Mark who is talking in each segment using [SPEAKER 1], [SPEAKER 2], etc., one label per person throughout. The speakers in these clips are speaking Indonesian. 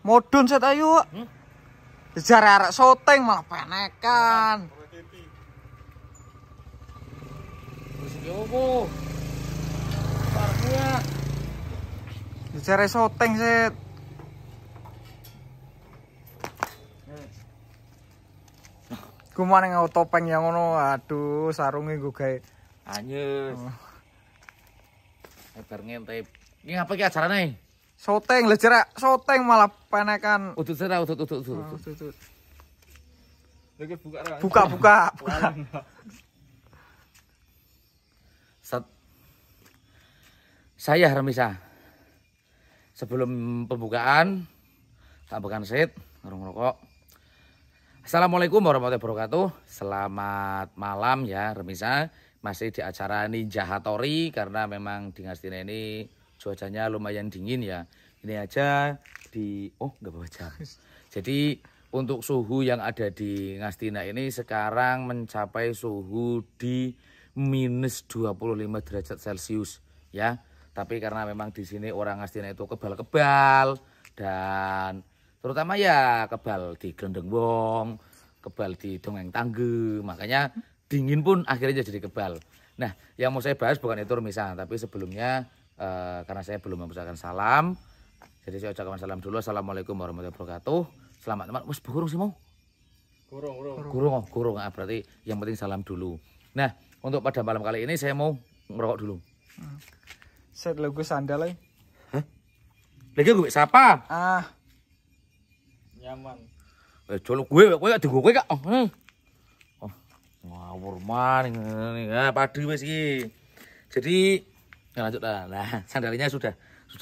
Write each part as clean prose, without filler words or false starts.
[SPEAKER 1] Modun set ayo. Jare arek syuting malah penekan.
[SPEAKER 2] Wis iki opo? Parnya.
[SPEAKER 1] Jare syuting set. Kumane ngau topeng yang ngono. Aduh, sarunge nggo gawe
[SPEAKER 2] Anyes. Bar ngentip. Iki ngapa iki acarane?
[SPEAKER 1] syuting, lha jare syuting malah penekan.
[SPEAKER 2] Udut sira, udut.
[SPEAKER 3] Lagi buka ra.
[SPEAKER 1] Buka.
[SPEAKER 2] Saya Remisa. Sebelum pembukaan, tambahkan sit, ngerokok. Assalamualaikum warahmatullahi wabarakatuh. Selamat malam ya Remisa. Masih di acara Ninja Hattori karena memang di Ngastina ini cuacanya lumayan dingin ya. Ini aja di nggak bawa jam. Jadi untuk suhu yang ada di Ngastina ini sekarang mencapai suhu di minus 25 derajat Celcius ya. Tapi karena memang di sini orang Ngastina itu kebal-kebal dan terutama ya kebal di Glendeng Wong, kebal di Dongeng Tangge, makanya dingin pun akhirnya jadi kebal. Nah, yang mau saya bahas bukan itu Remisa, tapi sebelumnya karena saya belum mengucapkan salam, jadi saya ucapkan salam dulu. Assalamualaikum warahmatullahi wabarakatuh. Selamat teman. Wes burung sih mau? Gurung. Berarti yang penting salam dulu. Nah, untuk pada malam kali ini saya mau ngerokok dulu.
[SPEAKER 1] Set lho gue sandal ae.
[SPEAKER 2] Hah? Lagi gue siapa?
[SPEAKER 3] Nyaman.
[SPEAKER 2] Colok gue digo kowe kak. Ngawur man ngene. Padu wis iki. Jadi lanjut lah. Nah, sandalnya sudah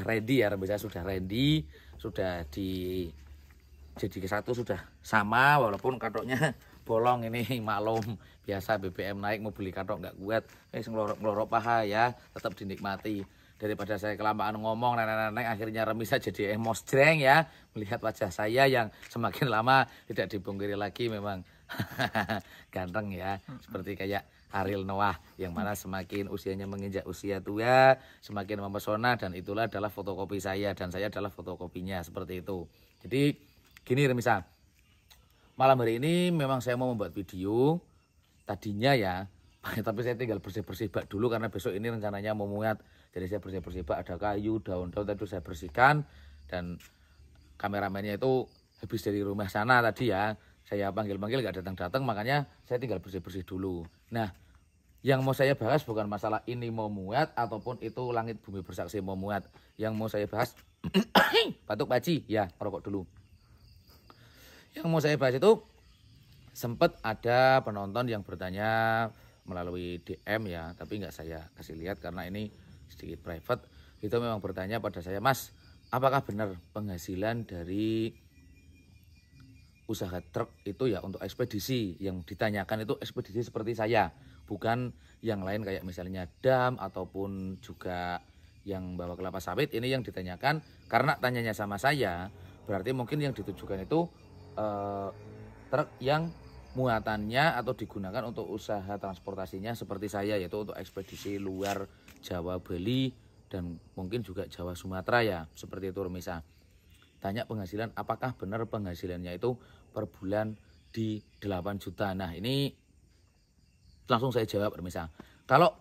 [SPEAKER 2] ready ya, Remisa sudah ready, sudah jadi ke satu sudah sama walaupun katoknya bolong ini maklum biasa BBM naik mau beli katok nggak kuat. Ngelorok paha ya, tetap dinikmati. Daripada saya kelamaan ngomong nenek-nenek akhirnya Remisa jadi emosjreng ya melihat wajah saya yang semakin lama tidak dipungkiri lagi memang ganteng ya seperti kayak Ariel Noah yang mana semakin usianya menginjak usia tua semakin mempesona dan itulah adalah fotokopi saya dan saya adalah fotokopinya seperti itu. Jadi gini Remisa, malam hari ini memang saya mau membuat video tadinya ya tapi saya tinggal bersih-bersih bak dulu karena besok ini rencananya mau muat. Jadi saya bersih-bersih bak, ada kayu, daun-daun tadi saya bersihkan dan kameramennya itu habis dari rumah sana tadi ya. Saya panggil-panggil gak datang-datang makanya saya tinggal bersih-bersih dulu. Nah, yang mau saya bahas bukan masalah ini mau muat ataupun itu langit bumi bersaksi mau muat. Yang mau saya bahas batuk paci ya, rokok dulu. Yang mau saya bahas itu sempat ada penonton yang bertanya melalui DM ya, tapi nggak saya kasih lihat karena ini sedikit private. Itu memang bertanya pada saya, Mas, apakah benar penghasilan dari usaha truk itu ya untuk ekspedisi? Yang ditanyakan itu ekspedisi seperti saya, bukan yang lain kayak misalnya dam ataupun juga yang bawa kelapa sawit. Ini yang ditanyakan karena tanyanya sama saya, berarti mungkin yang ditujukan itu truk yang muatannya atau digunakan untuk usaha transportasinya seperti saya, yaitu untuk ekspedisi luar Jawa, Bali dan mungkin juga Jawa, Sumatera ya, seperti itu Remisa. Tanya penghasilan, apakah benar penghasilannya itu per bulan di 8 juta. Nah ini langsung saya jawab Remisa. Kalau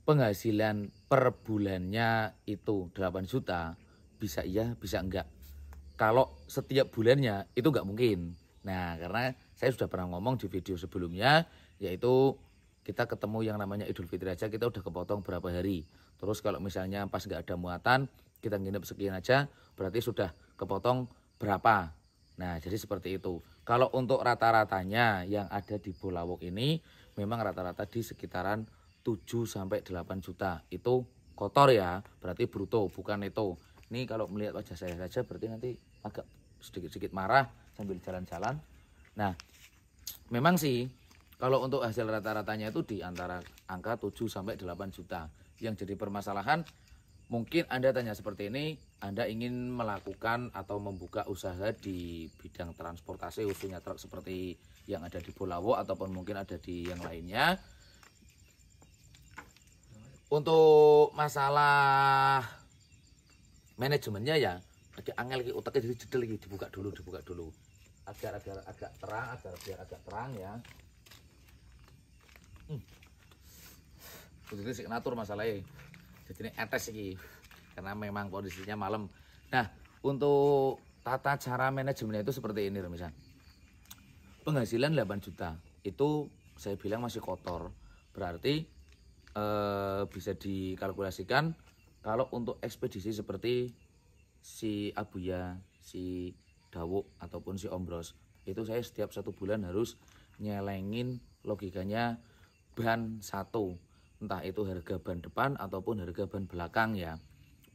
[SPEAKER 2] penghasilan per bulannya itu 8 juta, bisa iya, bisa enggak. Kalau setiap bulannya itu enggak mungkin. Nah karena saya sudah pernah ngomong di video sebelumnya, yaitu kita ketemu yang namanya Idul Fitri aja kita udah kepotong berapa hari. Terus kalau misalnya pas nggak ada muatan, kita nginep sekian aja, berarti sudah kepotong berapa. Nah jadi seperti itu. Kalau untuk rata-ratanya yang ada di Bulawok ini, memang rata-rata di sekitaran 7-8 juta. Itu kotor ya, berarti bruto, bukan itu. Ini kalau melihat wajah saya saja berarti nanti agak sedikit-sedikit marah sambil jalan-jalan. Nah, memang sih kalau untuk hasil rata-ratanya itu di antara angka 7 sampai 8 juta. Yang jadi permasalahan, mungkin Anda tanya seperti ini, Anda ingin melakukan atau membuka usaha di bidang transportasi, khususnya truk seperti yang ada di Bolawo ataupun mungkin ada di yang lainnya. Untuk masalah manajemennya ya agak angel lagi, otaknya jadi jedel lagi, dibuka dulu agar agak terang, biar agak terang ya. Jadi signatur masalahnya, jadi ini etes lagi karena memang kondisinya malam. Nah, untuk tata cara manajemennya itu seperti ini misalnya. Penghasilan 8 juta itu saya bilang masih kotor, berarti bisa dikalkulasikan kalau untuk ekspedisi seperti si Abuya, si Dawuk ataupun si Ombros, itu saya setiap 1 bulan harus nyelengin logikanya ban 1, entah itu harga ban depan ataupun harga ban belakang ya.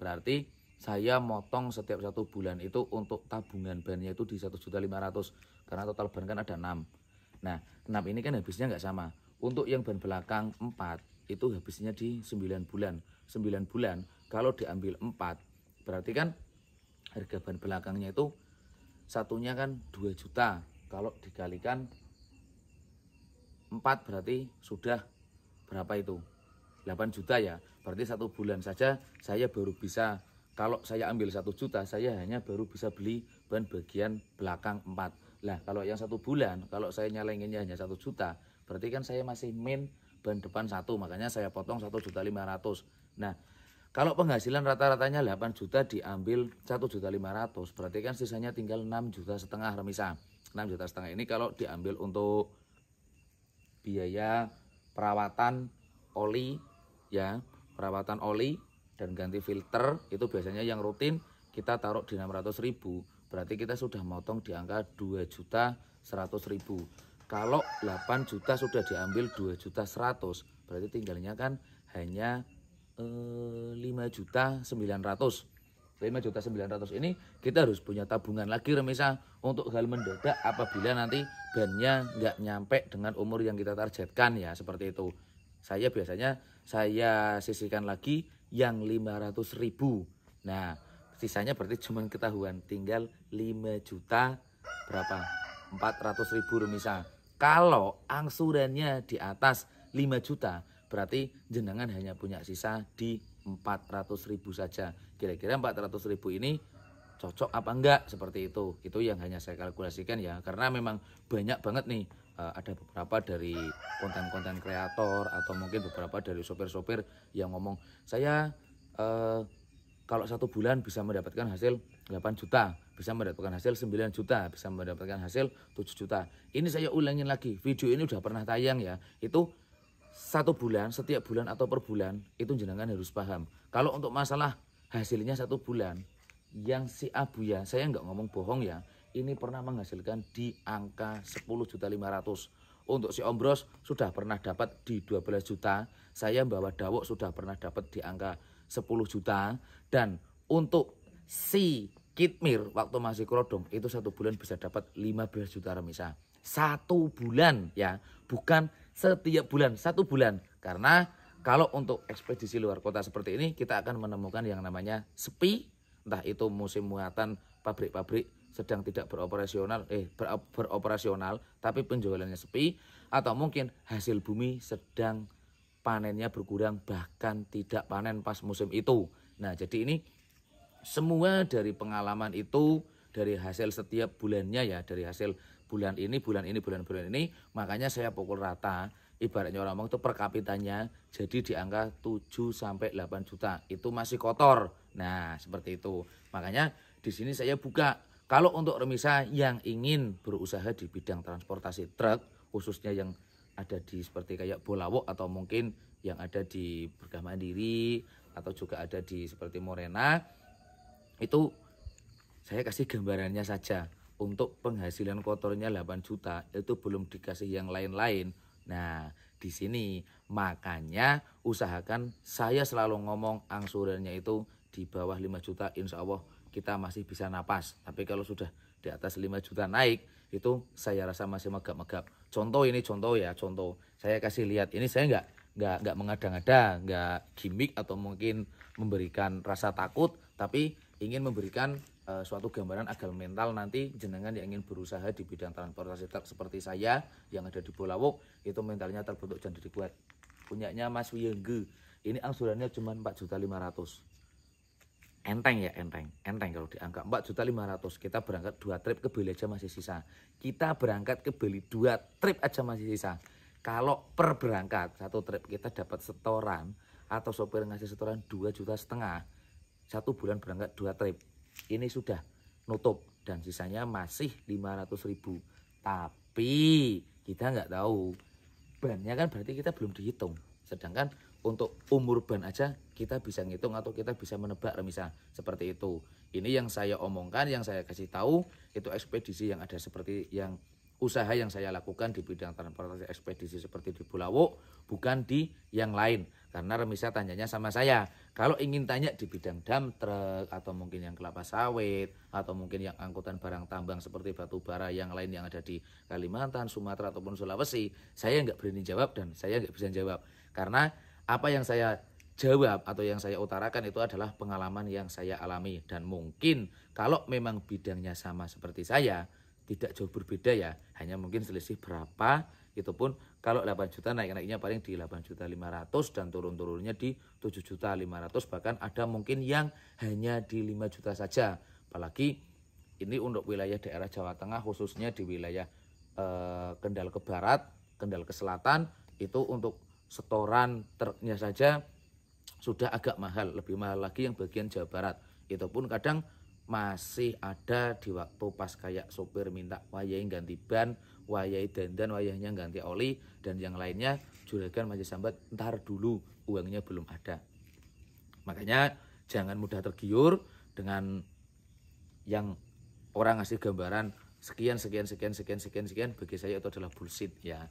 [SPEAKER 2] Berarti saya motong setiap 1 bulan itu untuk tabungan bannya itu di 1.500.000, karena total ban kan ada 6. Nah 6 ini kan habisnya nggak sama. Untuk yang ban belakang 4 itu habisnya di 9 bulan. 9 bulan kalau diambil 4 berarti kan harga ban belakangnya itu satunya kan 2 juta. Kalau dikalikan 4 berarti sudah berapa itu? 8 juta ya. Berarti 1 bulan saja saya baru bisa, kalau saya ambil 1 juta saya hanya baru bisa beli ban bagian belakang 4. Lah kalau yang 1 bulan kalau saya nyalenginnya hanya 1 juta, berarti kan saya masih min ban depan 1, makanya saya potong 1.500.000. Nah, kalau penghasilan rata-ratanya 8 juta diambil 1.500.000, berarti kan sisanya tinggal 6,5 juta remisa. 6,5 juta ini kalau diambil untuk biaya perawatan oli ya, perawatan oli dan ganti filter itu biasanya yang rutin kita taruh di 600.000, berarti kita sudah motong di angka 2.100.000. Kalau 8 juta sudah diambil 2.100.000, berarti tinggalnya kan hanya 5.900.000. 5.900.000 ini kita harus punya tabungan lagi remisa untuk hal mendadak apabila nanti bannya nggak nyampe dengan umur yang kita targetkan ya, seperti itu. Saya biasanya saya sisihkan lagi yang 500.000. Nah, sisanya berarti cuma ketahuan tinggal 5 juta berapa? 400.000 remisa. Kalau angsurannya di atas 5 juta, berarti jenengan hanya punya sisa di 400.000 saja. Kira-kira 400.000 ini cocok apa enggak, seperti itu. Itu yang hanya saya kalkulasikan ya, karena memang banyak banget nih. Ada beberapa dari konten-konten kreator atau mungkin beberapa dari sopir-sopir yang ngomong, saya kalau 1 bulan bisa mendapatkan hasil 8 juta, bisa mendapatkan hasil 9 juta, bisa mendapatkan hasil 7 juta. Ini saya ulangin lagi, video ini udah pernah tayang ya. Itu 1 bulan, setiap bulan atau per bulan, itu jenengan harus paham. Kalau untuk masalah hasilnya 1 bulan, yang si Abuya, saya nggak ngomong bohong ya, ini pernah menghasilkan di angka 10.500.000. Untuk si Ombros sudah pernah dapat di 12 juta, saya bawa Dawuk sudah pernah dapat di angka 10 juta, dan untuk si Kitmir waktu masih Krodong itu 1 bulan bisa dapat 15 juta remisa. 1 bulan ya, bukan setiap bulan, 1 bulan. Karena kalau untuk ekspedisi luar kota seperti ini kita akan menemukan yang namanya sepi, entah itu musim muatan pabrik-pabrik sedang tidak beroperasional tapi penjualannya sepi, atau mungkin hasil bumi sedang panennya berkurang bahkan tidak panen pas musim itu. Nah, jadi ini semua dari pengalaman itu, dari hasil setiap bulannya ya, dari hasil bulan ini, makanya saya pukul rata. Ibaratnya orang ngomong itu per kapitanya jadi di angka 7 sampai 8 juta. Itu masih kotor. Nah, seperti itu. Makanya di sini saya buka. Kalau untuk remisa yang ingin berusaha di bidang transportasi truk, khususnya yang ada di seperti kayak Bolawo atau mungkin yang ada di Berkah Mandiri atau juga ada di seperti Morena, itu saya kasih gambarannya saja. Untuk penghasilan kotornya 8 juta itu belum dikasih yang lain-lain. Nah, di sini makanya usahakan, saya selalu ngomong angsurannya itu di bawah 5 juta insya Allah kita masih bisa napas. Tapi kalau sudah di atas 5 juta naik, itu saya rasa masih megap-megap. Contoh ya, contoh. Saya kasih lihat, ini saya nggak mengada-ngada, nggak gimmick atau mungkin memberikan rasa takut, tapi ingin memberikan suatu gambaran agar mental nanti jenengan yang ingin berusaha di bidang transportasi truk seperti saya yang ada di Bulawuk, itu mentalnya terbentuk dan dibuat. Punyanya Mas Wiyengge, ini angsurannya cuma 4.500.000. Enteng ya, enteng kalau dianggap 4.500.000. Kita berangkat 2 trip ke Bali aja masih sisa. Kita berangkat ke Bali 2 trip aja masih sisa. Kalau per berangkat 1 trip kita dapat setoran atau sopir ngasih setoran 2,5 juta, 1 bulan berangkat 2 trip, ini sudah nutup dan sisanya masih 500.000. Tapi kita nggak tahu bannya kan, berarti kita belum dihitung. Sedangkan untuk umur ban aja kita bisa ngitung atau kita bisa menebak remisa seperti itu. Ini yang saya omongkan, yang saya kasih tahu, itu ekspedisi yang ada seperti yang usaha yang saya lakukan di bidang transportasi ekspedisi seperti di Bulawuk, bukan di yang lain. Karena remisa tanyanya sama saya. Kalau ingin tanya di bidang dump truck atau mungkin yang kelapa sawit atau mungkin yang angkutan barang tambang seperti batu bara yang lain yang ada di Kalimantan, Sumatera ataupun Sulawesi, saya nggak berani jawab dan saya nggak bisa jawab. Karena apa yang saya jawab atau yang saya utarakan itu adalah pengalaman yang saya alami. Dan mungkin kalau memang bidangnya sama seperti saya, tidak jauh berbeda ya, hanya mungkin selisih berapa, itu pun kalau 8 juta naik-naiknya paling di 8.500.000 dan turun-turunnya di 7.500.000, bahkan ada mungkin yang hanya di 5 juta saja. Apalagi ini untuk wilayah daerah Jawa Tengah, khususnya di wilayah Kendal ke barat, Kendal ke selatan, itu untuk setoran truknya saja sudah agak mahal, lebih mahal lagi yang bagian Jawa Barat. Itu pun kadang masih ada di waktu pas kayak sopir minta wayai ganti ban, wayai dandan, wayahnya ganti oli, dan yang lainnya juragan masih sambat ntar dulu, uangnya belum ada. Makanya jangan mudah tergiur dengan yang orang ngasih gambaran sekian, bagi saya itu adalah bullshit ya.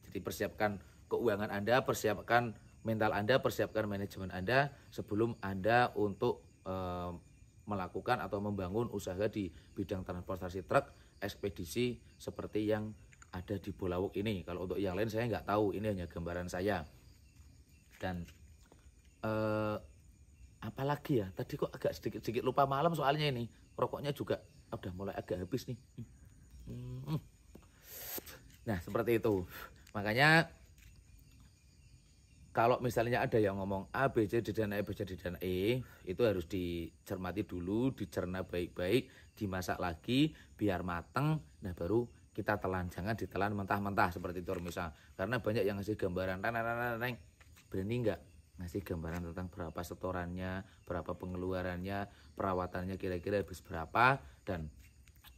[SPEAKER 2] Jadi persiapkan keuangan Anda, persiapkan mental Anda, persiapkan manajemen Anda sebelum Anda untuk melakukan atau membangun usaha di bidang transportasi truk ekspedisi seperti yang ada di Bulawuk ini. Kalau untuk yang lain saya nggak tahu, ini hanya gambaran saya. Dan apalagi ya, tadi kok agak sedikit lupa malam soalnya ini rokoknya juga udah mulai agak habis nih. Nah seperti itu, makanya kalau misalnya ada yang ngomong A, B, C, D, dan E, B, C, D, dan E, itu harus dicermati dulu, dicerna baik-baik, dimasak lagi, biar mateng, nah baru kita telan. Jangan ditelan mentah-mentah seperti itu misal. Karena banyak yang ngasih gambaran, berani nggak ngasih gambaran tentang berapa setorannya, berapa pengeluarannya, perawatannya kira-kira habis berapa, dan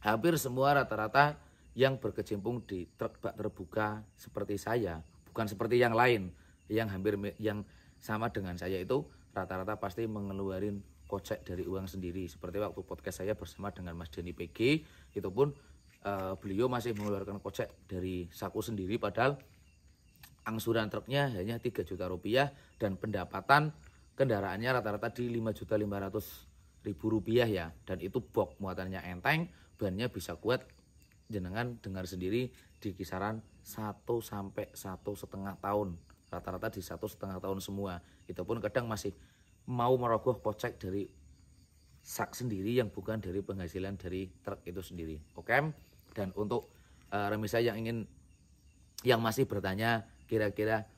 [SPEAKER 2] hampir semua rata-rata yang berkecimpung di truk bak terbuka seperti saya, bukan seperti yang lain, yang hampir yang sama dengan saya itu rata-rata pasti mengeluarin kocek dari uang sendiri. Seperti waktu podcast saya bersama dengan Mas Denny PG, itu pun beliau masih mengeluarkan kocek dari saku sendiri, padahal angsuran truknya hanya 3 juta rupiah dan pendapatan kendaraannya rata-rata di 5.500.000 rupiah ya. Dan itu box muatannya enteng, bannya bisa kuat, jenengan dengar sendiri di kisaran 1 sampai 1,5 tahun. Rata-rata di 1,5 tahun semua. Itu pun kadang masih mau merogoh kocek dari sak sendiri yang bukan dari penghasilan dari truk itu sendiri. Oke. Dan untuk remisa yang masih bertanya kira-kira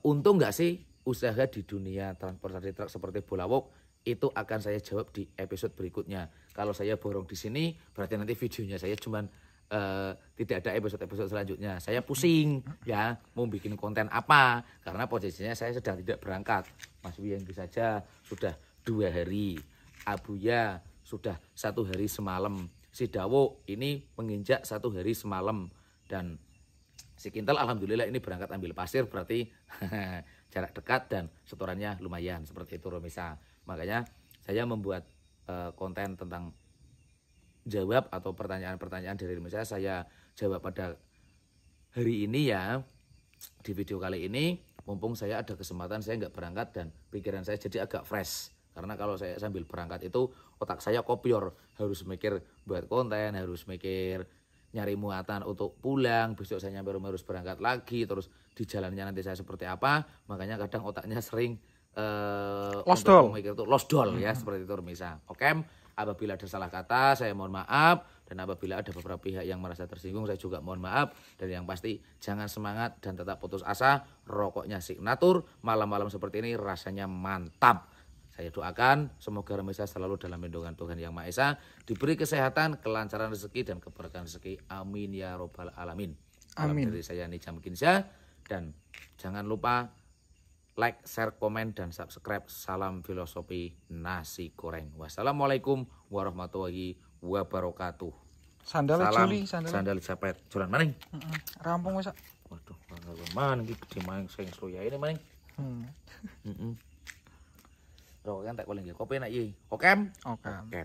[SPEAKER 2] untung nggak sih usaha di dunia transportasi truk seperti Bulawuk, itu akan saya jawab di episode berikutnya. Kalau saya borong di sini berarti nanti videonya saya cuman tidak ada episode selanjutnya. Saya pusing ya mau bikin konten apa, karena posisinya saya sedang tidak berangkat. Mas Wiyengge saja sudah 2 hari, Abuya sudah 1 hari semalam, si Dawo ini menginjak 1 hari semalam, dan si Kintal alhamdulillah ini berangkat ambil pasir, berarti jarak dekat dan setorannya lumayan seperti itu Romisa. Makanya saya membuat konten tentang jawab atau pertanyaan-pertanyaan dari Indonesia, saya jawab pada hari ini ya, di video kali ini. Mumpung saya ada kesempatan, saya nggak berangkat dan pikiran saya jadi agak fresh. Karena kalau saya sambil berangkat itu otak saya kopior, harus mikir buat konten, harus mikir nyari muatan untuk pulang, besok saya nyampe rumah harus berangkat lagi, terus di jalannya nanti saya seperti apa, makanya kadang otaknya sering
[SPEAKER 1] Losdol.
[SPEAKER 2] mikir itu losdol ya, seperti itu Misa. Oke, apabila ada salah kata saya mohon maaf, dan apabila ada beberapa pihak yang merasa tersinggung saya juga mohon maaf. Dan yang pasti jangan semangat dan tetap putus asa, rokoknya Signatur, malam-malam seperti ini rasanya mantap. Saya doakan semoga Remisa selalu dalam lindungan Tuhan Yang Maha Esa, diberi kesehatan, kelancaran rezeki dan keberkahan rezeki. Amin ya robbal alamin.
[SPEAKER 1] Amin.
[SPEAKER 2] Dari saya Nijam Kinsyah, dan jangan lupa like, share, komen, dan subscribe. Salam filosofi nasi goreng. Wassalamualaikum warahmatullahi wabarakatuh.
[SPEAKER 1] Sandal
[SPEAKER 2] Salam
[SPEAKER 1] Juli, sandal.
[SPEAKER 2] sandal capet. Jalan maning.
[SPEAKER 1] Rampung wis.
[SPEAKER 2] Waduh, mana iki gede maning sing sloya ini maning. Rokoknya tak paling kopi nak iki. Oke.
[SPEAKER 1] Oke.
[SPEAKER 2] Oke.